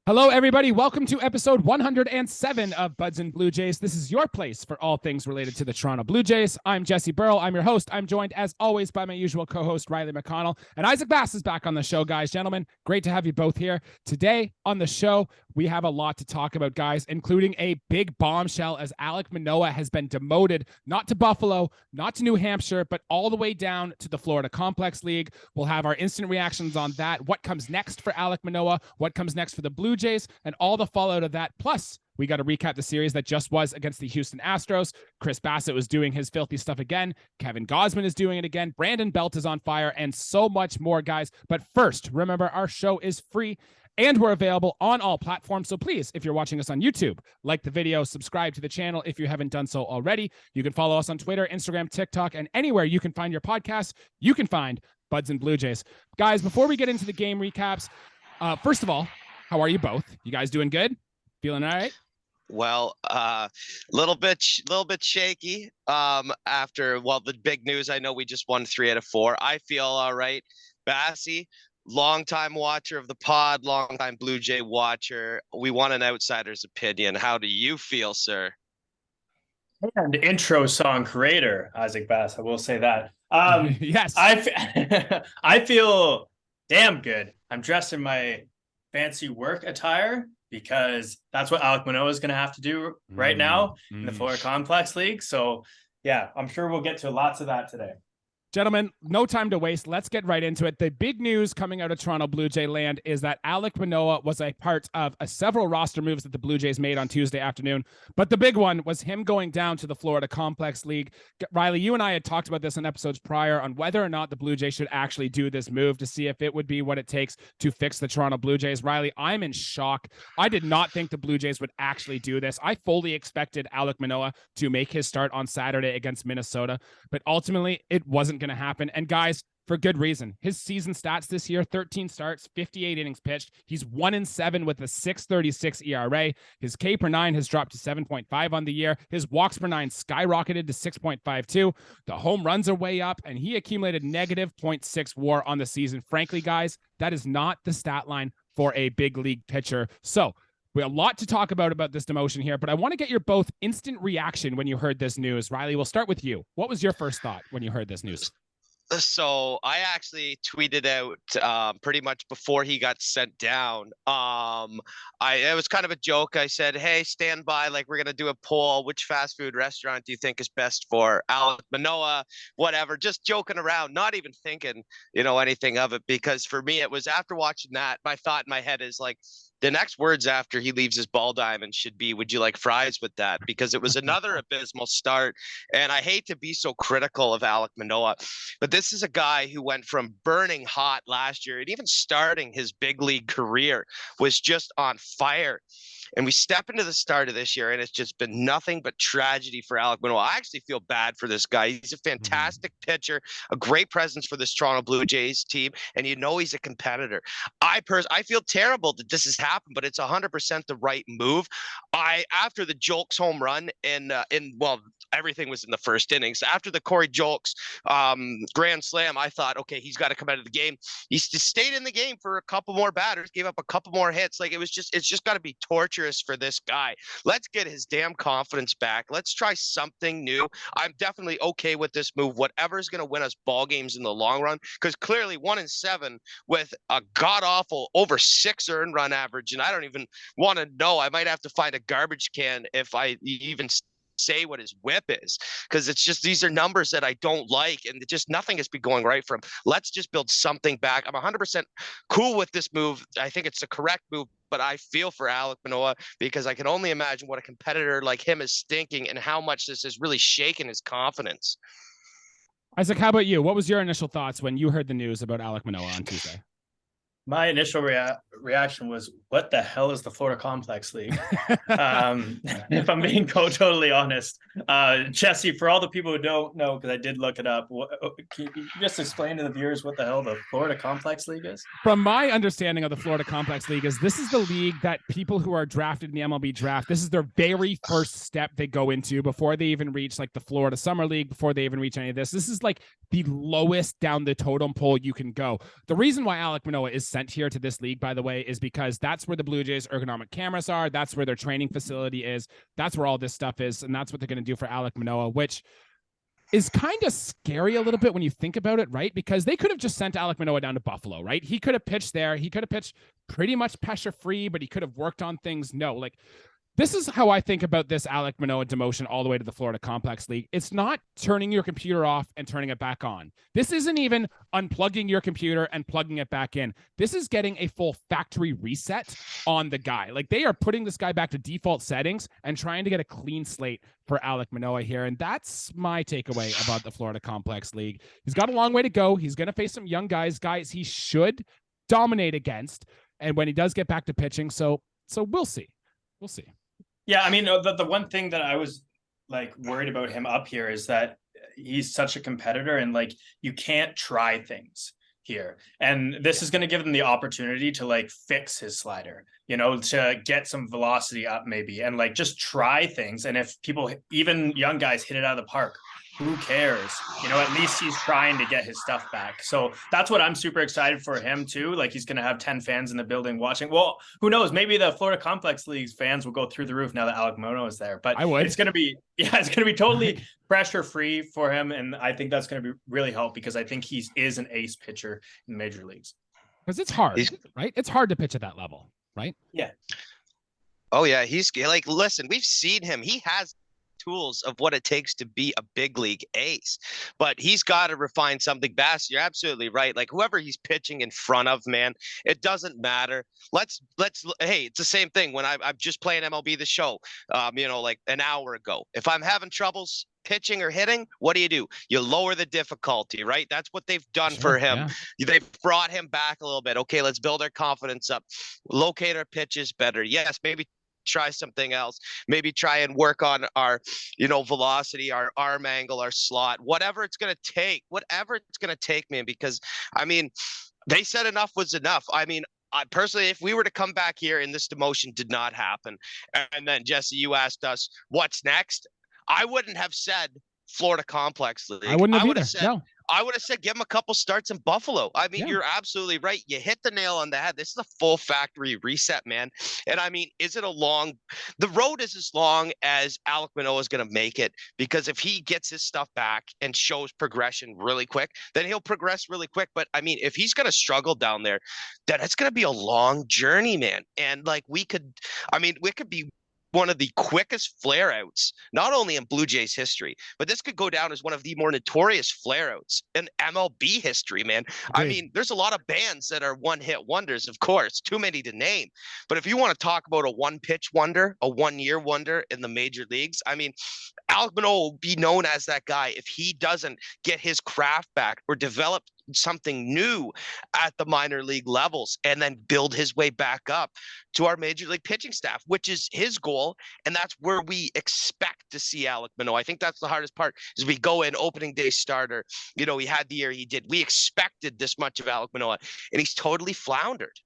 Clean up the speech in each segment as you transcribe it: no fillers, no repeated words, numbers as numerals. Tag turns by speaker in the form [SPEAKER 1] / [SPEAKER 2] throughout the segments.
[SPEAKER 1] Hello, everybody. Welcome to episode 107 of Buds and Blue Jays. This is your place for all things related to the Toronto Blue Jays. I'm Jesse Burrell. I'm your host. I'm joined, as always, by my usual co-host, Riley McConnell. And Isaac Bass is back on the show, guys. Gentlemen, great to have you both here. Today on the show, we have a lot to talk about, guys, including a big bombshell as Alek Manoah has been demoted, not to Buffalo, not to New Hampshire, but all the way down to the Florida Complex League. We'll have our instant reactions on that. What comes next for Alek Manoah? What comes next for the Blue Jays? And all the fallout of that. Plus, we got to recap the series that just was against the Houston Astros. Chris Bassett was doing his filthy stuff again. Kevin Gausman is doing it again. Brandon Belt is on fire, and so much more, guys. But first, remember, our show is free and we're available on all platforms. So please, if you're watching us on YouTube, like the video, subscribe to the channel if you haven't done so already. You can follow us on Twitter, Instagram, TikTok, and anywhere you can find your podcasts, you can find Buds and Blue Jays. Guys, before we get into the game recaps, first of all, how are you both? You guys doing good? Feeling all right?
[SPEAKER 2] Well, little bit shaky after the big news. I know we just won 3 out of 4. I feel all right. Bassy, longtime watcher of the pod, longtime Blue Jay watcher. We want an outsider's opinion. How do you feel, sir?
[SPEAKER 3] And intro song creator, Isaac Bass. I will say that.
[SPEAKER 1] Yes.
[SPEAKER 3] I feel damn good. I'm dressed in my fancy work attire because that's what Alek Manoah is going to have to do right now in the Florida Complex League. So, yeah, I'm sure we'll get to lots of that today.
[SPEAKER 1] Gentlemen, no time to waste. Let's get right into it. The big news coming out of Toronto Blue Jay land is that Alek Manoah was a part of several roster moves that the Blue Jays made on Tuesday afternoon. But the big one was him going down to the Florida Complex League. Riley, you and I had talked about this in episodes prior on whether or not the Blue Jays should actually do this move to see if it would be what it takes to fix the Toronto Blue Jays. Riley, I'm in shock. I did not think the Blue Jays would actually do this. I fully expected Alek Manoah to make his start on Saturday against Minnesota, but ultimately it wasn't going to happen. And guys, for good reason. His season stats this year: 13 starts, 58 innings pitched. He's 1-7 with a 6.36 ERA. His K per 9 has dropped to 7.5 on the year. His walks per 9 skyrocketed to 6.52. The home runs are way up, and he accumulated negative 0.6 WAR on the season. Frankly, guys, that is not the stat line for a big league pitcher. So we have a lot to talk about this demotion here, but I want to get your both instant reaction when you heard this news. Riley, we'll start with you. What was your first thought when you heard this news?
[SPEAKER 2] So I actually tweeted out pretty much before he got sent down. It was kind of a joke. I said, hey, stand by, like, we're going to do a poll. Which fast food restaurant do you think is best for Alek Manoah? Whatever, just joking around, not even thinking, anything of it. Because for me, it was after watching that, my thought in my head is like, the next words after he leaves his ball diamond should be, would you like fries with that? Because it was another abysmal start. And I hate to be so critical of Alek Manoah, but this is a guy who went from burning hot last year and even starting his big league career was just on fire. And we step into the start of this year, and it's just been nothing but tragedy for Alek Manoah. I actually feel bad for this guy. He's a fantastic pitcher, a great presence for this Toronto Blue Jays team, and he's a competitor. I feel terrible that this has happened, but it's 100% the right move. After the Jolks home run everything was in the first innings. After the Corey Jolks grand slam, I thought, okay, he's got to come out of the game. He stayed in the game for a couple more batters, gave up a couple more hits. Like, it's just got to be torturous for this guy. Let's get his damn confidence back. Let's try something new. I'm definitely okay with this move, whatever's going to win us ball games in the long run, because clearly 1-7 with a god-awful over 6 earned run average, and I don't even want to know. I might have to find a garbage can if I even say what his whip is, because it's just, these are numbers that I don't like, and just nothing has been going right for him. Let's just build something back. I'm 100% cool with this move. I think it's the correct move, but I feel for Alek Manoah because I can only imagine what a competitor like him is thinking and how much this has really shaken his confidence.
[SPEAKER 1] Isaac, how about you? What was your initial thoughts when you heard the news about Alek Manoah on Tuesday?
[SPEAKER 3] My initial reaction was, what the hell is the Florida Complex League? If I'm being totally honest. Jesse, for all the people who don't know, because I did look it up, can you just explain to the viewers what the hell the Florida Complex League is?
[SPEAKER 1] From my understanding of the Florida Complex League is this is the league that people who are drafted in the MLB draft, this is their very first step they go into before they even reach like the Florida Summer League, before they even reach any of this. This is like the lowest down the totem pole you can go. The reason why Alek Manoah is sent here to this league, by the way, is because that's where the Blue Jays ergonomic cameras are. That's where their training facility is. That's where all this stuff is. And that's what they're going to do for Alek Manoah, which is kind of scary a little bit when you think about it, right? Because they could have just sent Alek Manoah down to Buffalo, right? He could have pitched there. He could have pitched pretty much pressure free, but he could have worked on things. No, like, this is how I think about this Alek Manoah demotion all the way to the Florida Complex League. It's not turning your computer off and turning it back on. This isn't even unplugging your computer and plugging it back in. This is getting a full factory reset on the guy. Like, they are putting this guy back to default settings and trying to get a clean slate for Alek Manoah here. And that's my takeaway about the Florida Complex League. He's got a long way to go. He's going to face some young guys he should dominate against. And when he does get back to pitching, so we'll see. We'll see.
[SPEAKER 3] Yeah, I mean, the one thing that I was like worried about him up here is that he's such a competitor, and like, you can't try things here. And this is going to give him the opportunity to like fix his slider, to get some velocity up maybe, and like just try things. And if people, even young guys, hit it out of the park, who cares? At least he's trying to get his stuff back. So that's what I'm super excited for him too. Like, he's going to have 10 fans in the building watching. Well, who knows? Maybe the Florida Complex League's fans will go through the roof now that Alek Manoah is there. But it's going to be totally pressure free for him. And I think that's going to be really help, because I think he is an ace pitcher in the major leagues.
[SPEAKER 1] Because it's hard, right? It's hard to pitch at that level, right?
[SPEAKER 3] Yeah.
[SPEAKER 2] Oh yeah. He's like, listen, we've seen him. He has tools of what it takes to be a big league ace, but he's got to refine something. Bass, you're absolutely right. Like, whoever he's pitching in front of, man, it doesn't matter. Hey, it's the same thing when I'm just playing MLB The Show, like an hour ago. If I'm having troubles pitching or hitting, what do? You lower the difficulty, right? That's what they've done for him. Yeah. They've brought him back a little bit. Okay, let's build our confidence up. Locate our pitches better. Yes, maybe try something else, maybe try and work on our velocity, our arm angle, our slot, whatever it's going to take, man, because I mean, they said enough was enough. I mean, I personally, if we were to come back here and this demotion did not happen, and then Jesse, you asked us what's next, I wouldn't have said Florida Complex League.
[SPEAKER 1] I wouldn't have either. No.
[SPEAKER 2] I would have said give him a couple starts in Buffalo. I mean, You're absolutely right. You hit the nail on the head. This is a full factory reset, man. And I mean, the road is as long as Alek Manoah is going to make it, because if he gets his stuff back and shows progression really quick, then he'll progress really quick. But I mean, if he's going to struggle down there, then it's going to be a long journey, man. And like, we could be one of the quickest flare outs, not only in Blue Jays history, but this could go down as one of the more notorious flare outs in MLB history, man. Agreed. I mean, there's a lot of bands that are one hit wonders, of course, too many to name. But if you want to talk about a one pitch wonder, a 1 year wonder in the major leagues, I mean, Alek Manoah will be known as that guy if he doesn't get his craft back or develop something new at the minor league levels and then build his way back up to our major league pitching staff, which is his goal. And that's where we expect to see Alek Manoah. I think that's the hardest part, is we go in opening day starter. He had the year he did. We expected this much of Alek Manoah, and he's totally floundered.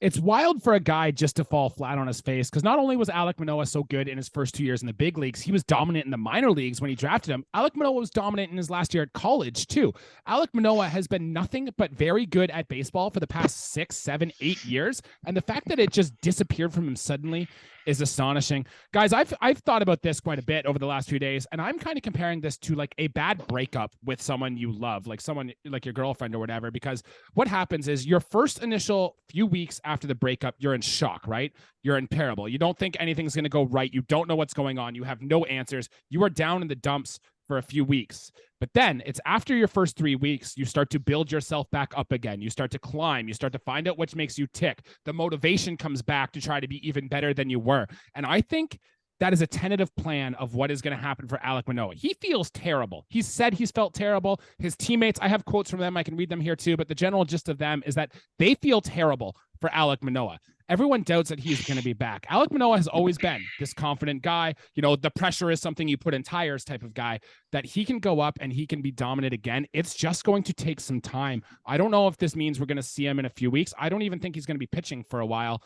[SPEAKER 1] It's wild for a guy just to fall flat on his face, because not only was Alek Manoah so good in his first 2 years in the big leagues, he was dominant in the minor leagues when he drafted him. Alek Manoah was dominant in his last year at college too. Alek Manoah has been nothing but very good at baseball for the past 6, 7, 8 years. And the fact that it just disappeared from him suddenly is astonishing. Guys, I've thought about this quite a bit over the last few days, and I'm kind of comparing this to like a bad breakup with someone you love, like someone like your girlfriend or whatever, because what happens is your first initial few weeks after the breakup, you're in shock, right? You're in parable. You don't think anything's going to go right. You don't know what's going on. You have no answers. You are down in the dumps for a few weeks. But then it's after your first 3 weeks, you start to build yourself back up again. You start to climb. You start to find out what makes you tick. The motivation comes back to try to be even better than you were. And I think that is a tentative plan of what is going to happen for Alek Manoah. He feels terrible. He said he's felt terrible. His teammates, I have quotes from them. I can read them here too. But the general gist of them is that they feel terrible for Alek Manoah. Everyone doubts that he's going to be back. Alek Manoah has always been this confident guy. The pressure is something you put in tires type of guy, that he can go up and he can be dominant again. It's just going to take some time. I don't know if this means we're going to see him in a few weeks. I don't even think he's going to be pitching for a while.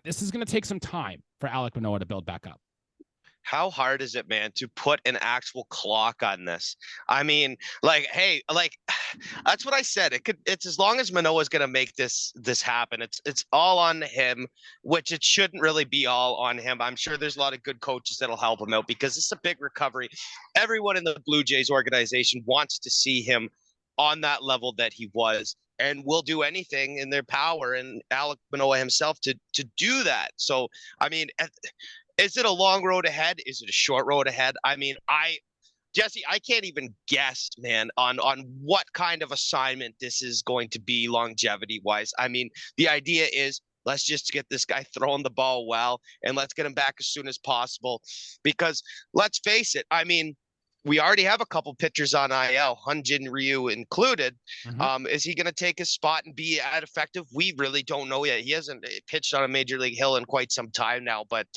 [SPEAKER 1] This is going to take some time for Alek Manoah to build back up.
[SPEAKER 2] how hard is it, man, to put an actual clock on this? I mean, like, hey, like, that's what I said. It's as long as Manoah's gonna make this happen. It's all on him, which it shouldn't really be all on him. I'm sure there's a lot of good coaches that'll help him out because it's a big recovery. Everyone in the Blue Jays organization wants to see him on that level that he was, and will do anything in their power, and Alek Manoah himself to do that. So, I mean, is it a long road ahead? Is it a short road ahead? I mean, Jesse, I can't even guess, man, on what kind of assignment this is going to be longevity wise. I mean, the idea is let's just get this guy throwing the ball well, and let's get him back as soon as possible. Because let's face it, I mean, we already have a couple pitchers on IL, Hyunjin Ryu included. Is he going to take his spot and be as effective? We really don't know yet. He hasn't pitched on a major league hill in quite some time now, but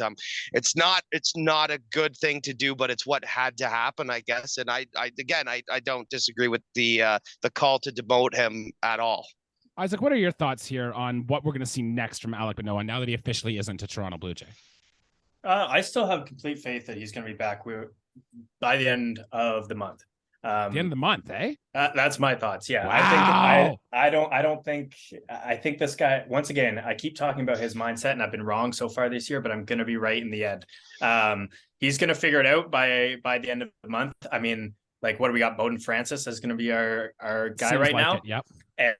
[SPEAKER 2] it's not a good thing to do, but it's what had to happen, I guess. And I don't disagree with the call to demote him at all.
[SPEAKER 1] Isaac, what are your thoughts here on what we're going to see next from Alek Manoah now that he officially isn't a Toronto Blue Jay?
[SPEAKER 3] I still have complete faith that he's going to be back by the end of the month.
[SPEAKER 1] The end of the month, eh?
[SPEAKER 3] That's my thoughts. Yeah.
[SPEAKER 1] Wow.
[SPEAKER 3] I think this guy, once again, I keep talking about his mindset, and I've been wrong so far this year, but I'm going to be right in the end. He's going to figure it out by the end of the month. I mean, like, what do we got? Bowden Francis is going to be our guy right now.
[SPEAKER 1] Yep.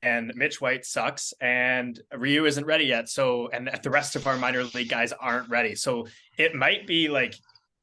[SPEAKER 3] And Mitch White sucks, and Ryu isn't ready yet. So, and the rest of our minor league guys aren't ready. So it might be like,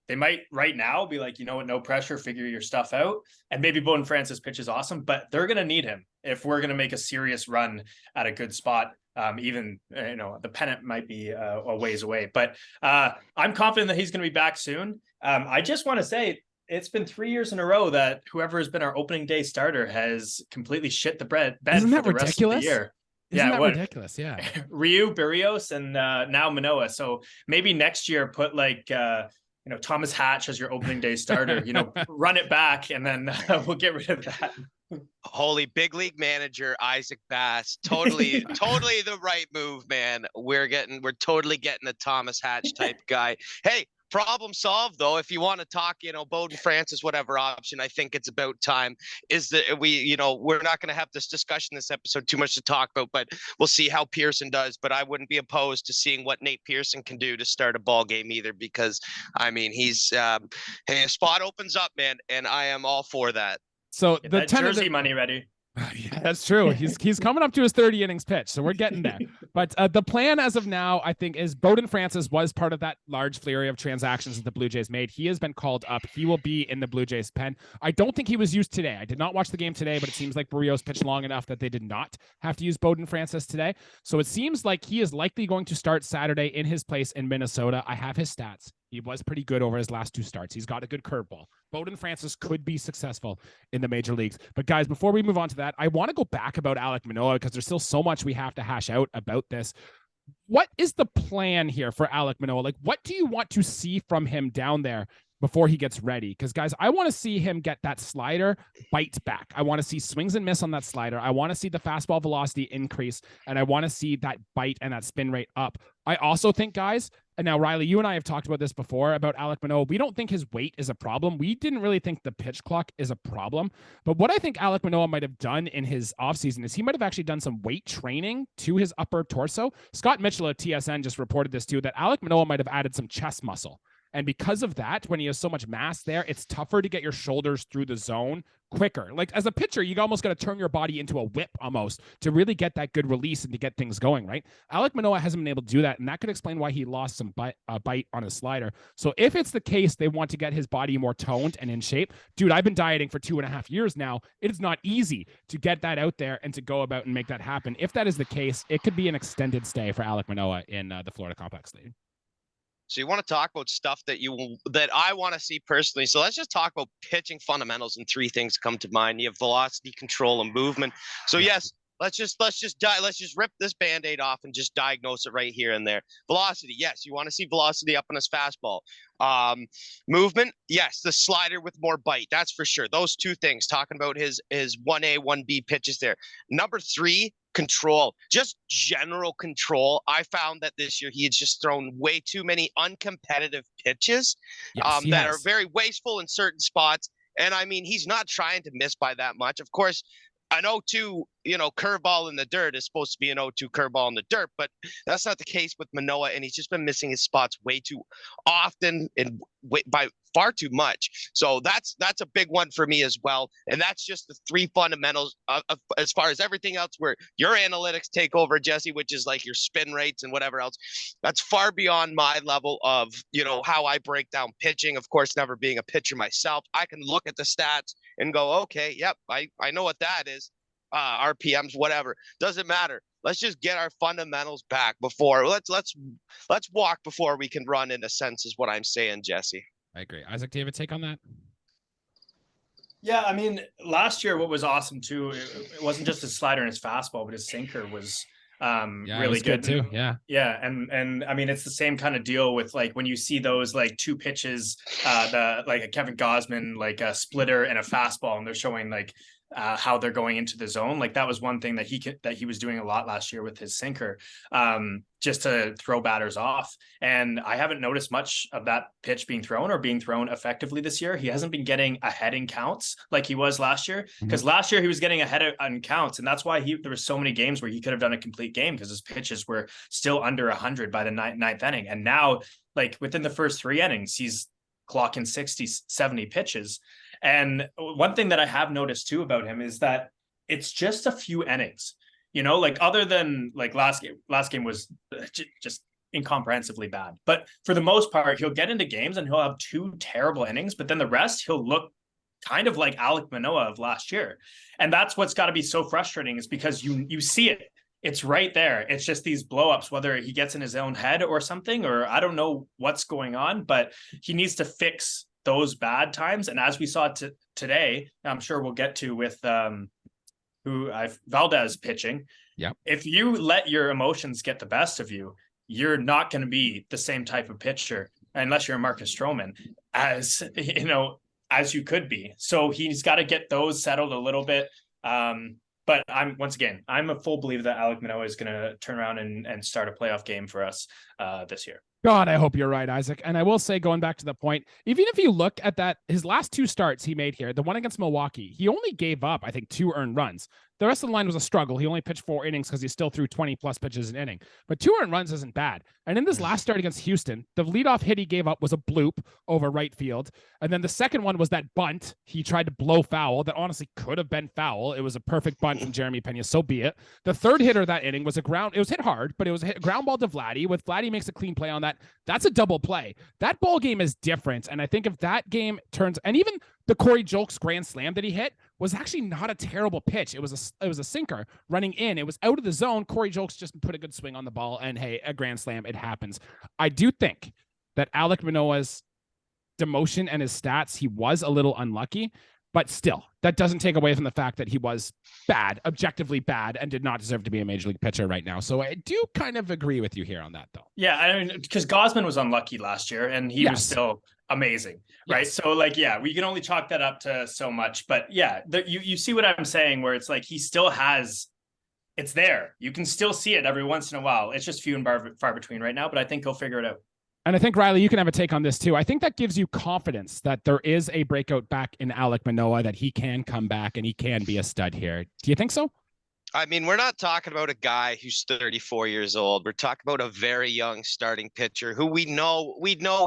[SPEAKER 3] they might right now be like, you know what, no pressure, figure your stuff out. And maybe Bowden Francis pitches awesome, but they're going to need him if we're going to make a serious run at a good spot. Even, the pennant might be a ways away, but I'm confident that he's going to be back soon. I just want to say, it's been 3 years in a row that whoever has been our opening day starter has completely shit the bed
[SPEAKER 1] Isn't
[SPEAKER 3] for
[SPEAKER 1] that
[SPEAKER 3] the rest
[SPEAKER 1] ridiculous?
[SPEAKER 3] of the year.
[SPEAKER 1] Isn't that ridiculous? Yeah.
[SPEAKER 3] Ryu, Barrios, and now Manoah. So maybe next year put like Thomas Hatch as your opening day starter. Run it back, and then we'll get rid of that.
[SPEAKER 2] Holy big league manager Isaac Bass, totally the right move, man. We're totally getting a Thomas Hatch type guy. Hey, problem solved though. If you want to talk, Bowden Francis, whatever option, I think it's about time. Is that we're not going to have this discussion this episode, too much to talk about, but we'll see how Pearson does. But I wouldn't be opposed to seeing what Nate Pearson can do to start a ball game either, because I mean, he's a spot opens up, man, and I am all for that.
[SPEAKER 1] So
[SPEAKER 3] Get that jersey money ready.
[SPEAKER 1] Yeah, that's true. He's coming up to his 30 innings pitch, so we're getting there. But the plan as of now, I think, is Bowden Francis was part of that large flurry of transactions that the Blue Jays made. He has been called up. He will be in the Blue Jays pen. I don't think he was used today. I did not watch the game today, but it seems like Barrios pitched long enough that they did not have to use Bowden Francis today. So it seems like he is likely going to start Saturday in his place in Minnesota. I have his stats. He was pretty good over his last two starts. He's got a good curveball. Bowden Francis could be successful in the major leagues. But guys, before we move on to that, I want to go back about Alek Manoah because there's still so much we have to hash out about this. What is the plan here for Alek Manoah? Like, what do you want to see from him down there before he gets ready? Because, guys, I want to see him get that slider bite back. I want to see swings and miss on that slider. I want to see the fastball velocity increase, and I want to see that bite and that spin rate up. I also think, guys, and now, Riley, you and I have talked about this before about Alek Manoah. We don't think his weight is a problem. We didn't really think the pitch clock is a problem. But what I think Alek Manoah might have done in his offseason is he might have actually done some weight training to his upper torso. Scott Mitchell at TSN just reported this too, that Alek Manoah might have added some chest muscle. And because of that, when he has so much mass there, it's tougher to get your shoulders through the zone quicker. Like as a pitcher, you almost got to turn your body into a whip almost to really get that good release and to get things going, right? Alek Manoah hasn't been able to do that, and that could explain why he lost some bite on his slider. So if it's the case, they want to get his body more toned and in shape. Dude, I've been dieting for 2.5 years now. It is not easy to get that out there and to go about and make that happen. If that is the case, it could be an extended stay for Alek Manoah in the Florida Complex League.
[SPEAKER 2] So you want to talk about stuff that I want to see personally. So let's just talk about pitching fundamentals, and three things come to mind. You have velocity, control, and movement. So yes, Let's just rip this Band-Aid off and just diagnose it right here and there. Velocity, yes, you want to see velocity up on his fastball. Movement, yes, the slider with more bite, that's for sure. Those two things, talking about his 1A, 1B pitches there. Number 3, control, just general control. I found that this year he had just thrown way too many uncompetitive pitches that are very wasteful in certain spots. And I mean, he's not trying to miss by that much. Of course, an 0-2, curveball in the dirt is supposed to be an 0-2 curveball in the dirt, but that's not the case with Manoah, and he's just been missing his spots way too often and by far too much. So that's a big one for me as well. And that's just the 3 fundamentals of as far as everything else where your analytics take over, Jesse, which is like your spin rates and whatever else. That's far beyond my level of, how I break down pitching. Of course, never being a pitcher myself, I can look at the stats and go, okay, yep, I know what that is. RPMs, whatever, doesn't matter. Let's just get our fundamentals back before let's walk before we can run, in a sense, is what I'm saying, Jesse.
[SPEAKER 1] I agree. Isaac, do you have a take on that?
[SPEAKER 3] Yeah, I mean, last year what was awesome too, it wasn't just his slider and his fastball, but his sinker was really good
[SPEAKER 1] too. Yeah.
[SPEAKER 3] And I mean, it's the same kind of deal with like when you see those like 2 pitches, like a Kevin Gausman, like a splitter and a fastball, and they're showing like how they're going into the zone. Like that was one thing that he was doing a lot last year with his sinker, just to throw batters off. And I haven't noticed much of that pitch being thrown effectively this year. He hasn't been getting ahead in counts like he was last year, because last year he was getting ahead on counts, and that's why there were so many games where he could have done a complete game because his pitches were still under 100 by the ninth inning. And now, like within the first 3 innings, he's clocking 60, 70 pitches. And one thing that I have noticed too about him is that it's just a few innings, like other than like last game was just incomprehensibly bad. But for the most part, he'll get into games and he'll have 2 terrible innings, but then the rest, he'll look kind of like Alek Manoah of last year. And that's what's got to be so frustrating, is because you see it. It's right there. It's just these blowups, whether he gets in his own head or something, or I don't know what's going on, but he needs to fix those bad times. And as we saw today, I'm sure we'll get to with Valdez pitching.
[SPEAKER 1] Yeah. If
[SPEAKER 3] you let your emotions get the best of you, you're not going to be the same type of pitcher, unless you're Marcus Stroman, as you could be. So he's got to get those settled a little bit. But I'm a full believer that Alek Manoah is going to turn around and start a playoff game for us this year.
[SPEAKER 1] God, I hope you're right, Isaac. And I will say, going back to the point, even if you look at that, his last 2 starts he made here, the one against Milwaukee, he only gave up, I think, 2 earned runs. The rest of the line was a struggle. He only pitched 4 innings because he still threw 20 plus pitches an inning. But 2 earned runs isn't bad. And in this last start against Houston, the leadoff hit he gave up was a bloop over right field. And then the second one was that bunt he tried to blow foul that honestly could have been foul. It was a perfect bunt from Jeremy Pena, so be it. The third hitter that inning was it was hit hard, but it was a ground ball to Vladdy. With Vladdy makes a clean play on that, that's a double play. That ball game is different. And I think if that game turns, and even the Corey Julks grand slam that he hit was actually not a terrible pitch. It was a sinker running in. It was out of the zone. Corey Julks just put a good swing on the ball, and hey, a grand slam, it happens. I do think that Alek Manoah's demotion and his stats, he was a little unlucky, but still, that doesn't take away from the fact that he was bad, objectively bad, and did not deserve to be a major league pitcher right now. So I do kind of agree with you here on that, though.
[SPEAKER 3] Yeah, I mean, because Gausman was unlucky last year, and he was still amazing, right? Yes. So like, yeah, we can only chalk that up to so much, but yeah, you see what I'm saying, where it's like he still has, it's there. You can still see it every once in a while. It's just few and far between right now, but I think he'll figure it out.
[SPEAKER 1] And I think, Riley, you can have a take on this too. I think that gives you confidence that there is a breakout back in Alek Manoah, that he can come back and he can be a stud here. Do you think so?
[SPEAKER 2] I mean, we're not talking about a guy who's 34 years old. We're talking about a very young starting pitcher who we know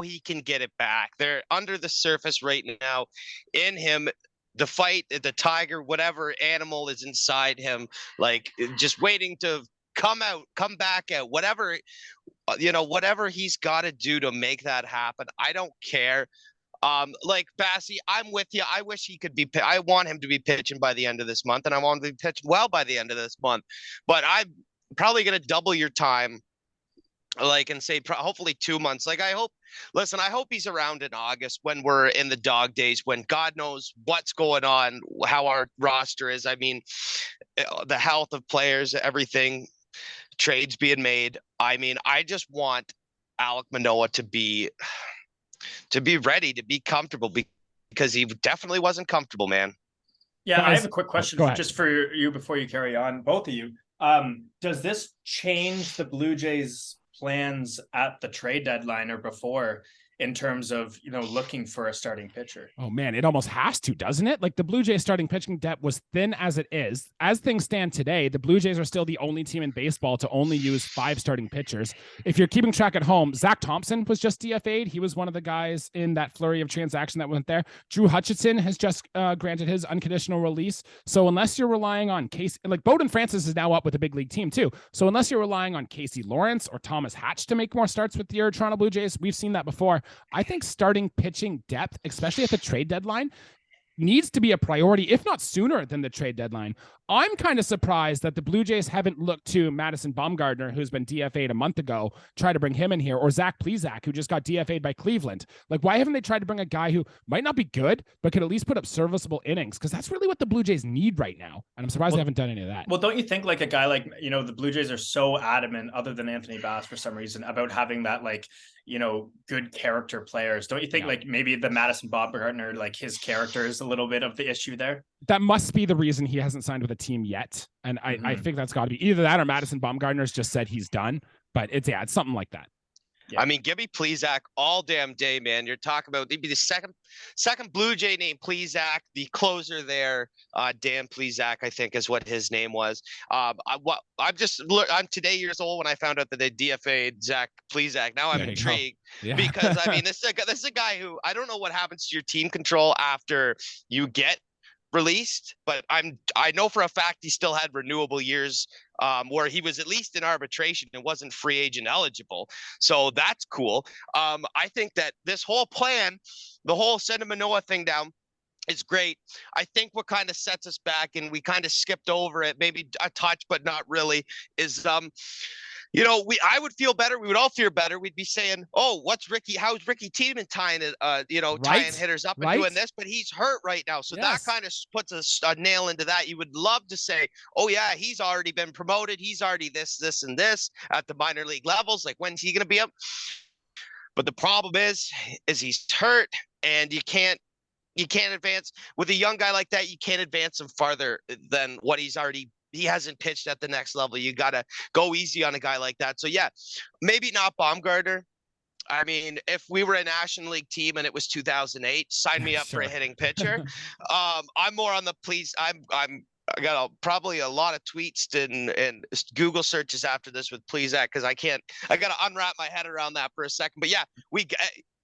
[SPEAKER 2] he can get it back. They're under the surface right now in him. The fight, the tiger, whatever animal is inside him, like just waiting to come back out, whatever he's got to do to make that happen. I don't care. Like Bassy, I'm with you. I wish he could be. I want him to be pitching by the end of this month, and I want him to be pitching well by the end of this month. But I'm probably going to double your time, and say hopefully 2 months. I hope he's around in August when we're in the dog days, when God knows what's going on, how our roster is. I mean, the health of players, everything, trades being made. I mean, I just want Alek Manoah to be ready, to be comfortable, because he definitely wasn't comfortable, man.
[SPEAKER 3] Yeah, I
[SPEAKER 1] Guys,
[SPEAKER 3] have a quick question
[SPEAKER 1] go ahead.
[SPEAKER 3] just for you before you carry on, both of you. Does this change the Blue Jays' plans at the trade deadline or before, in terms of, looking for a starting pitcher?
[SPEAKER 1] Oh man, it almost has to, doesn't it? Like the Blue Jays starting pitching depth was thin as it is. As things stand today, the Blue Jays are still the only team in baseball to only use 5 starting pitchers. If you're keeping track at home, Zach Thompson was just DFA'd. He was one of the guys in that flurry of transaction that went there. Drew Hutchison has just granted his unconditional release. So unless you're relying on Casey, like Bowden Francis is now up with a big league team too. So unless you're relying on Casey Lawrence or Thomas Hatch to make more starts with your Toronto Blue Jays, we've seen that before. I think starting pitching depth, especially at the trade deadline, needs to be a priority, if not sooner than the trade deadline. I'm kind of surprised that the Blue Jays haven't looked to Madison Bumgarner, who's been DFA'd a month ago, try to bring him in here, or Zach Plesac, who just got DFA'd by Cleveland. Like, why haven't they tried to bring a guy who might not be good, but could at least put up serviceable innings? Because that's really what the Blue Jays need right now. And I'm surprised they haven't done any of that.
[SPEAKER 3] Well, don't you think like a guy like, the Blue Jays are so adamant, other than Anthony Bass for some reason, about having that good character players? Don't you think like maybe the Madison Bumgarner, like his character is a little bit of the issue there?
[SPEAKER 1] That must be the reason he hasn't signed with a team yet. And I think that's got to be either that or Madison Bumgarner's just said he's done. But it's something like that.
[SPEAKER 2] Yeah. I mean, give me Plesac all damn day, man. You're talking about maybe the second Blue Jay name, Plesac, the closer there, Dan Plesac, I think is what his name was. I'm today years old when I found out that they DFA'd Zach Plesac. Now I'm intrigued because I mean, this is a guy who, I don't know what happens to your team control after you get released, but I know for a fact he still had renewable years where he was at least in arbitration and wasn't free agent eligible. So that's cool. I think that this whole plan, the whole send a Manoah thing down, is great. I think what kind of sets us back, and we kind of skipped over it, maybe a touch, but not really, is I would feel better. We would all feel better. We'd be saying, "Oh, how's Ricky Tiedemann tying it? Tying hitters up and doing this?" But he's hurt right now, so that kind of puts a nail into that. You would love to say, "Oh yeah, he's already been promoted. He's already this, and this at the minor league levels. Like, when's he going to be up?" But the problem is he's hurt, and you can't advance with a young guy like that. You can't advance him farther than what he hasn't pitched at the next level. You got to go easy on a guy like that. So yeah, maybe not Baumgartner. I mean, if we were a National League team and it was 2008, sign me up for a hitting pitcher. I'm more on the I got probably a lot of tweets and Google searches after this with Plesac, because I got to unwrap my head around that for a second. But yeah,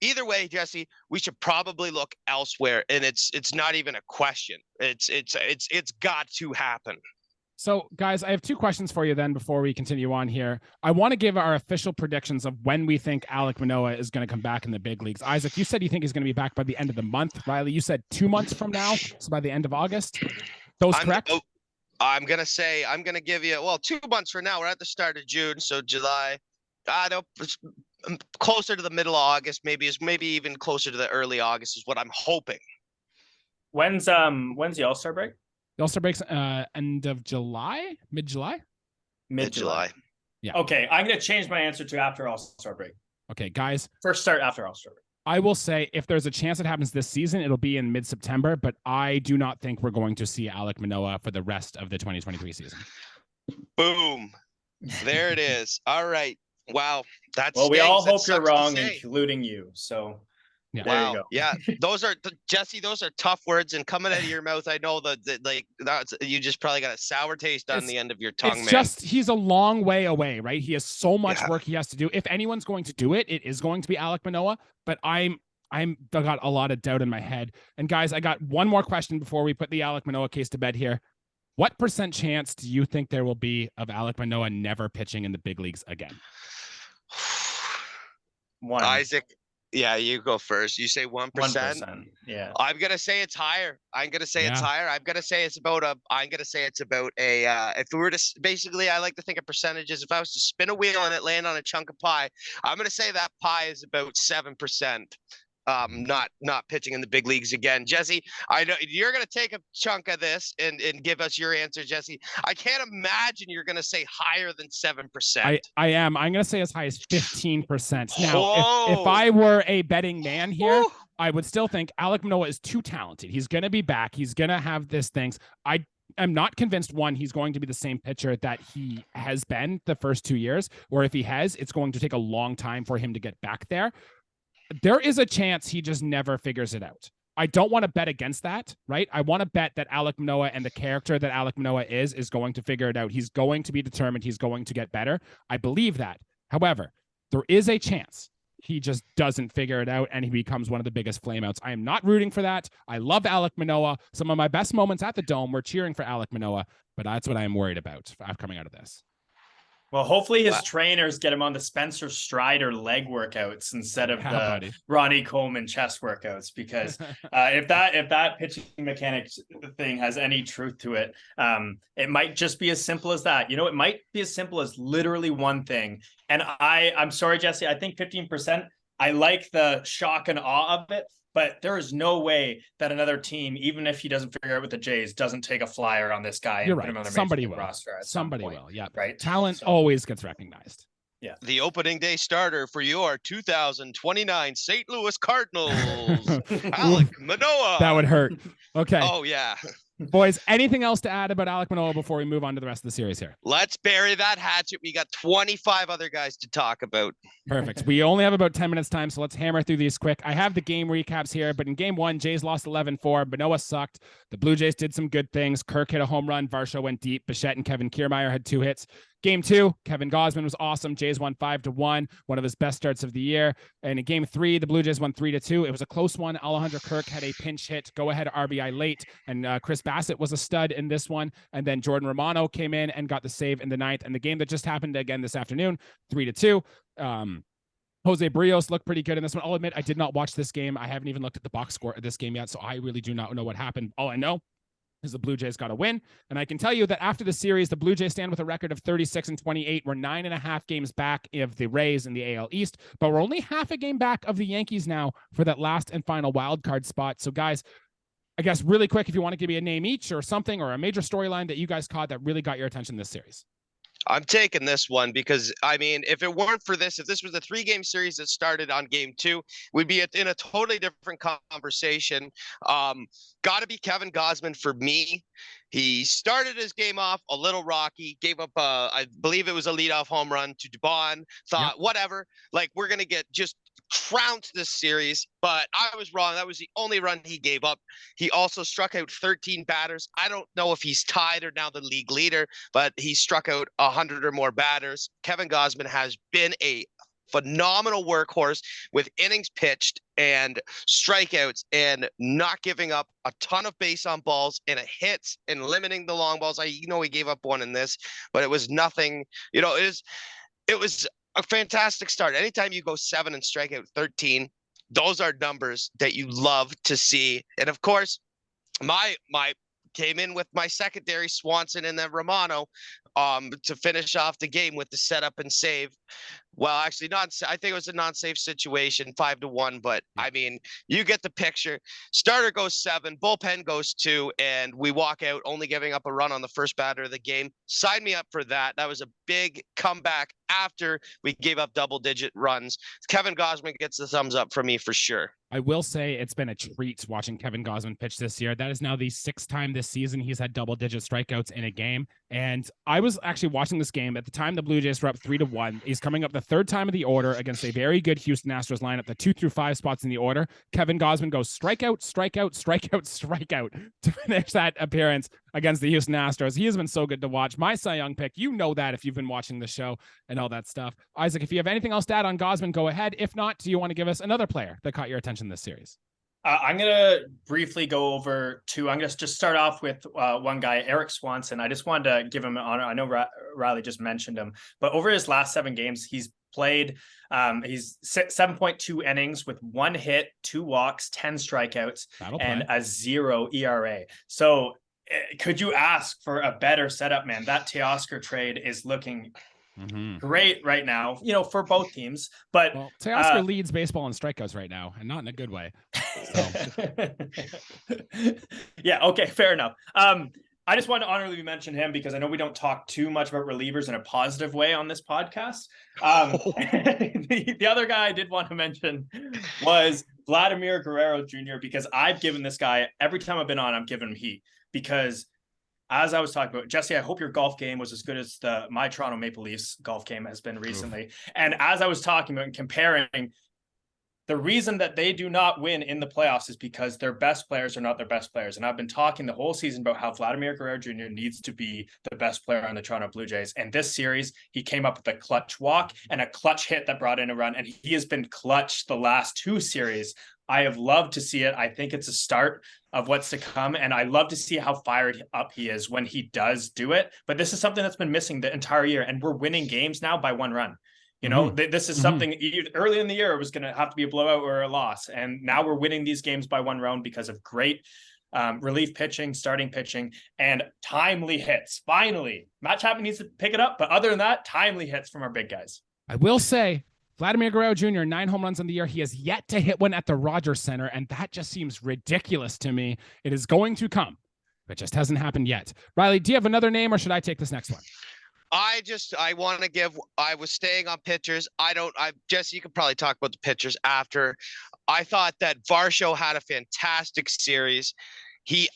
[SPEAKER 2] either way, Jesse, we should probably look elsewhere, and it's not even a question. It's got to happen.
[SPEAKER 1] So, guys, I have 2 questions for you then before we continue on here. I want to give our official predictions of when we think Alek Manoah is going to come back in the big leagues. Isaac, you said you think he's going to be back by the end of the month. Riley, you said 2 months from now, so by the end of August. Those correct?
[SPEAKER 2] I'm going to give you, 2 months from now. We're at the start of June, so July. I don't, closer to the middle of August, maybe even closer to the early August is what I'm hoping.
[SPEAKER 3] When's the All-Star break?
[SPEAKER 1] The All-Star breaks end of July, mid-July?
[SPEAKER 2] Mid-July.
[SPEAKER 1] Yeah.
[SPEAKER 3] Okay, I'm going to change my answer to after All-Star break.
[SPEAKER 1] Okay, guys.
[SPEAKER 3] First start after All-Star break.
[SPEAKER 1] I will say if there's a chance it happens this season, it'll be in mid-September, but I do not think we're going to see Alek Manoah for the rest of the 2023 season.
[SPEAKER 2] Boom. There it is. All right. Wow.
[SPEAKER 3] We all hope you're wrong, including you. So
[SPEAKER 1] yeah.
[SPEAKER 3] There you go.
[SPEAKER 2] Yeah. Jesse, those are tough words, and coming out of your mouth, I know you just probably got a sour taste on the end of your tongue, man.
[SPEAKER 1] He's a long way away, right? He has so much work he has to do. If anyone's going to do it, it is going to be Alek Manoah, but I got a lot of doubt in my head. And guys, I got one more question before we put the Alek Manoah case to bed here. What % chance do you think there will be of Alek Manoah never pitching in the big leagues again?
[SPEAKER 3] 1.
[SPEAKER 2] Isaac. Yeah, you go first. You say 1%.
[SPEAKER 3] 1%. Yeah.
[SPEAKER 2] I'm gonna say it's higher. It's higher. I'm gonna say it's about a. If we were to basically, I like to think of percentages. If I was to spin a wheel and it land on a chunk of pie, I'm gonna say that pie is about 7%. not pitching in the big leagues again. Jesse, I know you're going to take a chunk of this and give us your answer, Jesse. I can't imagine you're going to say higher than 7%.
[SPEAKER 1] I am. I'm going to say as high as 15%. Now, if I were a betting man here, I would still think Alek Manoah is too talented. He's going to be back. He's going to have this things. I'm not convinced, one, he's going to be the same pitcher that he has been the first 2 years, or if he has, it's going to take a long time for him to get back there. There is a chance he just never figures it out. I don't want to bet against that, right? I want to bet that Alek Manoah and the character that Alek Manoah is going to figure it out. He's going to be determined. He's going to get better. I believe that. However, there is a chance he just doesn't figure it out and he becomes one of the biggest flameouts. I am not rooting for that. I love Alek Manoah. Some of my best moments at the Dome were cheering for Alek Manoah, but that's what I am worried about coming out of this.
[SPEAKER 3] Well, hopefully his trainers get him on the Spencer Strider leg workits instead of the Ronnie Coleman chest workouts, because if that pitching mechanics thing has any truth to it, it might just be as simple as that. You know, it might be as simple as literally one thing. And I'm sorry, Jesse, I think 15%, I like the shock and awe of it, but there is no way that another team, even if he doesn't figure out with the Jays, doesn't take a flyer on this guy.
[SPEAKER 1] You're
[SPEAKER 3] and put him on
[SPEAKER 1] right.
[SPEAKER 3] their
[SPEAKER 1] Somebody will.
[SPEAKER 3] roster at
[SPEAKER 1] Somebody
[SPEAKER 3] some point,
[SPEAKER 1] will. Yeah.
[SPEAKER 3] Right.
[SPEAKER 1] Talent always gets recognized.
[SPEAKER 3] Yeah.
[SPEAKER 2] The opening day starter for your 2029 St. Louis Cardinals, Alek Manoah.
[SPEAKER 1] That would hurt. Okay.
[SPEAKER 2] Oh, yeah.
[SPEAKER 1] Boys, anything else to add about Alek Manoah before we move on to the rest of the series here?
[SPEAKER 2] Let's bury that hatchet. We got 25 other guys to talk about.
[SPEAKER 1] Perfect. We only have about 10 minutes time, so let's hammer through these quick. I have the game recaps here, but in game one, Jays lost 11-4. Manoah sucked. The Blue Jays did some good things. Kirk hit a home run. Varsho went deep. Bichette and Kevin Kiermaier had 2 hits. Game two, Kevin Gausman was awesome. Jays won 5-1, one of his best starts of the year. And in game three, the Blue Jays won 3-2. It was a close one. Alejandro Kirk had a pinch hit, go ahead RBI late, and Chris Bassett was a stud in this one. And then Jordan Romano came in and got the save in the ninth. And the game that just happened again this afternoon, 3-2. Jose Barrios looked pretty good in this one. I'll admit I did not watch this game. I haven't even looked at the box score of this game yet, so I really do not know what happened. All I know is the Blue Jays got a win. And I can tell you that after the series, the Blue Jays stand with a record of 36-28. We're 9.5 games back of the Rays in the AL East, but we're only half a game back of the Yankees now for that last and final wild card spot. So guys, I guess really quick, if you want to give me a name each or something, or a major storyline that you guys caught that really got your attention this series.
[SPEAKER 2] I'm taking this one because, I mean, if it weren't for this, if this was a 3-game series that started on game 2, we'd be in a totally different conversation. Got to be Kevin Gausman for me. He started his game off a little rocky, gave up, I believe it was a leadoff home run to Dubon, thought, whatever, like we're going to get just trounced this series, but I was wrong. That was the only run he gave up. He also struck out 13 batters. I don't know if he's tied or now the league leader, but he struck out 100 or more batters. Kevin Gausman has been a phenomenal workhorse with innings pitched and strikeouts and not giving up a ton of base on balls and hits and limiting the long balls. He gave up one in this, but it was nothing, it was a fantastic start. Anytime you go 7 and strike out 13, those are numbers that you love to see. And of course, my came in with my secondary, Swanson and then Romano, to finish off the game with the setup and save. Well, actually, I think it was a non-safe situation, 5-1. But I mean, you get the picture. Starter goes 7, bullpen goes 2, and we walk out only giving up a run on the first batter of the game. Sign me up for that. That was a big comeback after we gave up double-digit runs. Kevin Gausman gets the thumbs up from me for sure.
[SPEAKER 1] I will say it's been a treat watching Kevin Gausman pitch this year. That is now the 6th time this season he's had double-digit strikeouts in a game. And I was actually watching this game at the time the Blue Jays were up 3-1. He's coming up the 3rd time of the order against a very good Houston Astros lineup, the 2 through 5 spots in the order. Kevin Gausman goes strikeout, strikeout, strikeout, strikeout to finish that appearance against the Houston Astros. He has been so good to watch. My Cy Young pick, you know that if you've been watching the show and all that stuff. Isaac, if you have anything else to add on Gausman, go ahead. If not, do you want to give us another player that caught your attention this series?
[SPEAKER 3] I'm going to briefly go over 2. I'm going to just start off with one guy, Eric Swanson. I just wanted to give him an honor. I know Riley just mentioned him, but over his last 7 games, he's played, he's 7.2 innings with 1 hit, 2 walks, 10 strikeouts, and a 0 ERA. So could you ask for a better setup, man? That Teoscar trade is looking great right now, for both teams. But
[SPEAKER 1] Teoscar leads baseball in strikeouts right now, and not in a good way. So.
[SPEAKER 3] Yeah, okay, fair enough. I just want to honorably mention him because I know we don't talk too much about relievers in a positive way on this podcast. The other guy I did want to mention was Vladimir Guerrero Jr. because I've given this guy, every time I've been on, I'm giving him heat because as I was talking about, Jesse, I hope your golf game was as good as my Toronto Maple Leafs golf game has been recently. And as I was talking about and comparing, the reason that they do not win in the playoffs is because their best players are not their best players. And I've been talking the whole season about how Vladimir Guerrero Jr. needs to be the best player on the Toronto Blue Jays. And this series, he came up with a clutch walk and a clutch hit that brought in a run. And he has been clutch the last 2 series. I have loved to see it. I think it's a start of what's to come. And I love to see how fired up he is when he does do it. But this is something that's been missing the entire year. And we're winning games now by 1 run. This is something early in the year, it was going to have to be a blowout or a loss. And now we're winning these games by 1 run because of great relief pitching, starting pitching, and timely hits. Finally, Matt Chapman needs to pick it up. But other than that, timely hits from our big guys.
[SPEAKER 1] I will say, Vladimir Guerrero Jr., 9 home runs on the year. He has yet to hit one at the Rogers Center, and that just seems ridiculous to me. It is going to come. It just hasn't happened yet. Riley, do you have another name, or should I take this next one?
[SPEAKER 2] I want to give, I was staying on pitchers. Jesse, you could probably talk about the pitchers after. I thought that Varsho had a fantastic series. He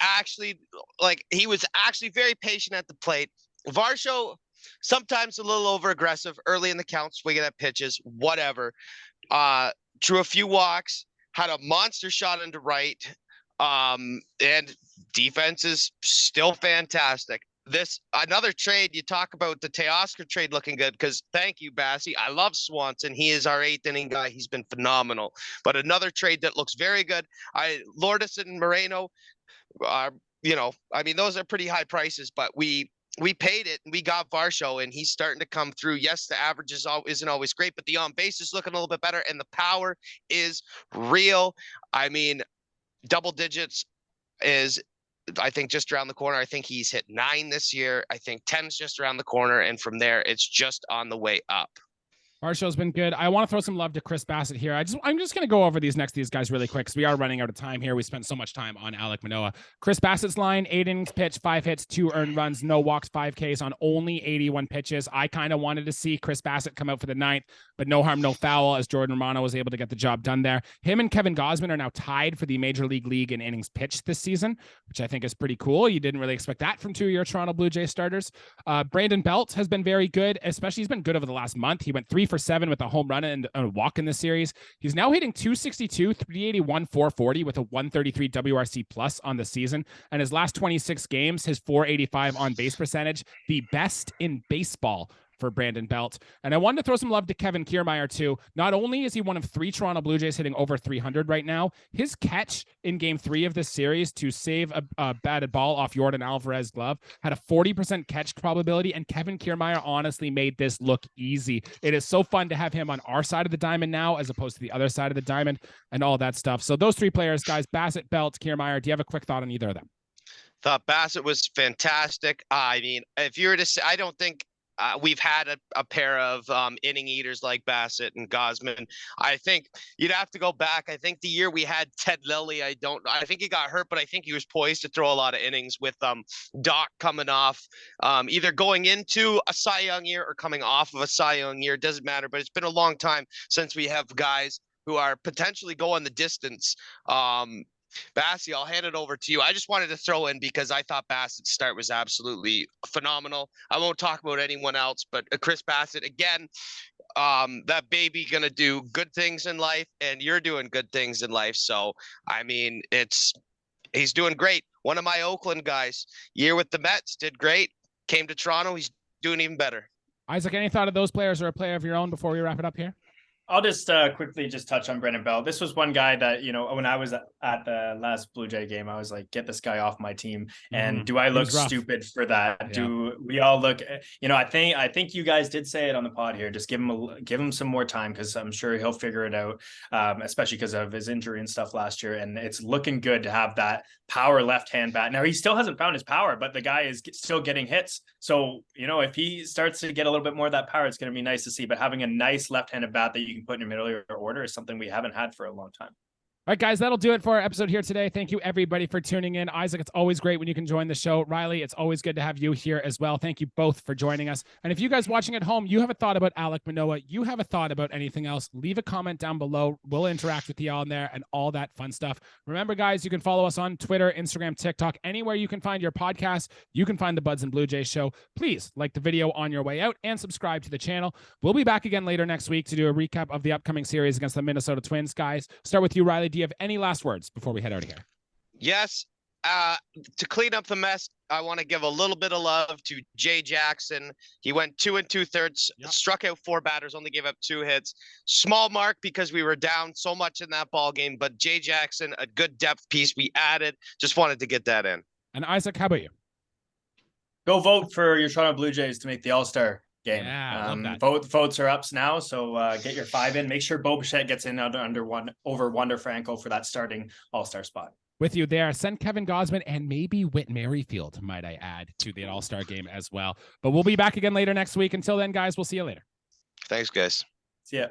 [SPEAKER 2] was actually very patient at the plate. Varsho, sometimes a little over aggressive early in the count, swinging at pitches, whatever. Drew a few walks, had a monster shot into right. And defense is still fantastic. Another trade, you talk about the Teoscar trade looking good because thank you, Bassy. I love Swanson. He is our 8th inning guy. He's been phenomenal. But another trade that looks very good. Lourdes and Moreno, those are pretty high prices, but we paid it and we got Varsho and he's starting to come through. Yes, the average isn't always great, but the on base is looking a little bit better and the power is real. Double digits is, I think, just around the corner. I think he's hit 9 this year. I think 10's just around the corner. And from there, it's just on the way up.
[SPEAKER 1] Our show's been good. I want to throw some love to Chris Bassett here. I'm just going to go over these guys really quick because we are running out of time here. We spent so much time on Alek Manoah. Chris Bassett's line, 8 innings pitched, 5 hits, 2 earned runs, no walks, 5 Ks on only 81 pitches. I kind of wanted to see Chris Bassett come out for the 9th, but no harm, no foul as Jordan Romano was able to get the job done there. Him and Kevin Gausman are now tied for the Major League in innings pitched this season, which I think is pretty cool. You didn't really expect that from 2 of your Toronto Blue Jays starters. Brandon Belt has been very good, especially he's been good over the last month. He went 3 for 7 with a home run and a walk in the series. He's now hitting 262, 381, 440 with a 133 WRC plus on the season. And his last 26 games, his 485 on base percentage, the best in baseball for Brandon Belt. And I wanted to throw some love to Kevin Kiermaier too. Not only is he one of 3 Toronto Blue Jays hitting over 300 right now, his catch in game 3 of this series to save a batted ball off Jordan Alvarez's glove had a 40% catch probability, and Kevin Kiermaier honestly made this look easy. It is so fun to have him on our side of the diamond now as opposed to the other side of the diamond and all that stuff. So those 3 players, guys, Bassett, Belt, Kiermaier, do you have a quick thought on either of them?
[SPEAKER 2] Thought Bassett was fantastic. If you were to say, I don't think we've had a pair of inning eaters like Bassett and Gausman. I think you'd have to go back. I think the year we had Ted Lilly, I think he got hurt, but I think he was poised to throw a lot of innings with Doc coming off, either going into a Cy Young year or coming off of a Cy Young year. It doesn't matter, but it's been a long time since we have guys who are potentially going the distance. Bassy, I'll hand it over to you. I just wanted to throw in because I thought Bassett's start was absolutely phenomenal. I won't talk about anyone else, but Chris Bassett, again, that baby going to do good things in life, and you're doing good things in life. So, he's doing great. One of my Oakland guys, year with the Mets, did great. Came to Toronto. He's doing even better.
[SPEAKER 1] Isaac, any thought of those players or a player of your own before we wrap it up here?
[SPEAKER 3] I'll just quickly just touch on Brendan Bell. This was one guy that, you know, when I was at the last Blue Jay game, I was like, get this guy off my team. And do I look stupid for that? Yeah. Do we all look, you know, I think you guys did say it on the pod here. Just give him some more time, because I'm sure he'll figure it out, especially because of his injury and stuff last year. And it's looking good to have that power left-hand bat. Now, he still hasn't found his power, but the guy is still getting hits. So, you know, if he starts to get a little bit more of that power, it's going to be nice to see. But having a nice left-handed bat that you can put in your middle of your order is something we haven't had for a long time.
[SPEAKER 1] All right, guys, that'll do it for our episode here today. Thank you, everybody, for tuning in. Isaac, it's always great when you can join the show. Riley, it's always good to have you here as well. Thank you both for joining us. And if you guys watching at home, you have a thought about Alek Manoah, you have a thought about anything else, leave a comment down below. We'll interact with you on there and all that fun stuff. Remember, guys, you can follow us on Twitter, Instagram, TikTok, anywhere you can find your podcast. You can find the Buds and Blue Jays show. Please like the video on your way out and subscribe to the channel. We'll be back again later next week to do a recap of the upcoming series against the Minnesota Twins. Guys, start with you, Riley. Do you have any last words before we head out of here?
[SPEAKER 2] Yes. To clean up the mess, I want to give a little bit of love to Jay Jackson. He went 2 2/3, struck out 4 batters, only gave up 2 hits. Small mark because we were down so much in that ball game, but Jay Jackson, a good depth piece we added. Just wanted to get that in.
[SPEAKER 1] And Isaac, how about you?
[SPEAKER 3] Go vote for your Toronto Blue Jays to make the All-Star game.
[SPEAKER 1] Yeah,
[SPEAKER 3] votes are up now, so get your 5 in. Make sure Bo Bichette gets in over Wander Franco for that starting All-Star spot.
[SPEAKER 1] With you there, send Kevin Gausman and maybe Whit Merrifield, might I add, to the All-Star game as well. But we'll be back again later next week. Until then, guys, we'll see you later.
[SPEAKER 2] Thanks, guys.
[SPEAKER 3] See ya.